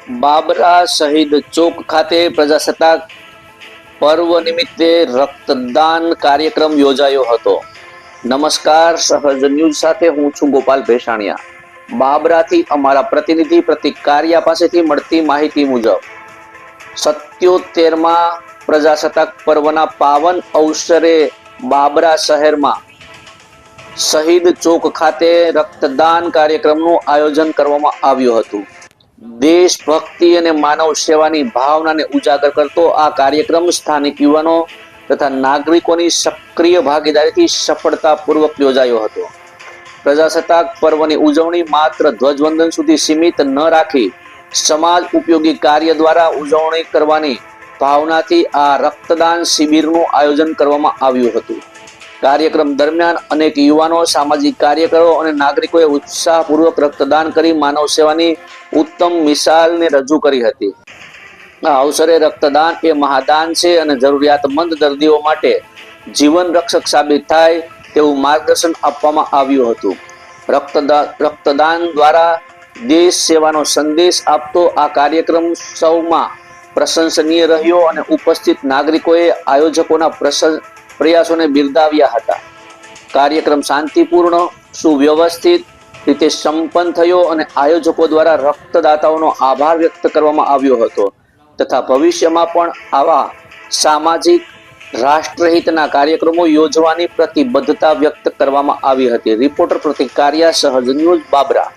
બાબરા શહીદ ચોક ખાતે પ્રજાસત્તાક પર્વ નિમિત્તે રક્તદાન કાર્યક્રમ યોજાયો હતો। નમસ્કાર, સહજ ન્યૂઝ સાથે હું છું ગોપાલ ભેસાણિયા। બાબરાથી અમારા પ્રતિનિધિ પ્રતિક કારિયા પાસેથી મળતી માહિતી મુજબ 77મા પ્રજાસત્તાક પર્વના પાવન અવસરે બાબરા શહેરમાં શહીદ ચોક ખાતે રક્તદાન કાર્યક્રમનું આયોજન કરવામાં આવ્યું હતું। દેશભક્તિ અને માનવ સેવાની ભાવનાને ઉજાગર કરતો આ કાર્યક્રમ સ્થાનિક યુવાનો તથા નાગરિકોની સક્રિય ભાગીદારીથી સફળતાપૂર્વક યોજાયો હતો। પ્રજાસત્તાક પર્વની ઉજવણી માત્ર ધ્વજવંદન સુધી સીમિત ન રાખી સમાજ ઉપયોગી કાર્ય દ્વારા ઉજવણી કરવાની ભાવનાથી આ રક્તદાન શિબિરનું આયોજન કરવામાં આવ્યું હતું। કાર્યક્રમ દરમિયાન અનેક યુવાનો, સામાજિક કાર્યકરો અને નાગરિકોએ ઉત્સાહપૂર્વક રક્તદાન કરી માનવ સેવાની ઉત્તમ મિસાલને રજૂ કરી હતી। આ અવસરે રક્તદાન એ મહાદાન છે અને જરૂરિયાતમંદ દર્દીઓ માટે જીવન રક્ષક સાબિત થાય તેવું માર્ગદર્શન આપવામાં આવ્યું હતું। રક્તદાન દ્વારા દેશ સેવાનો સંદેશ આપતો આ કાર્યક્રમ સૌમાં પ્રશંસનીય રહ્યો અને ઉપસ્થિત નાગરિકોએ આયોજકોના પ્રયાસોને બિરદાવ્યા હતા। કાર્યક્રમ શાંતિપૂર્ણ, સુવ્યવસ્થિત રીતે સંપન્ન થયો અને આયોજકો દ્વારા રક્તદાતાઓનો આભાર વ્યક્ત કરવામાં આવ્યો હતો તથા ભવિષ્યમાં પણ આવા સામાજિક રાષ્ટ્રહિતના કાર્યક્રમો યોજવાની પ્રતિબદ્ધતા વ્યક્ત કરવામાં આવી હતી। રિપોર્ટર પ્રતિક કારિયા, સહજ ન્યૂઝ, બાબરા।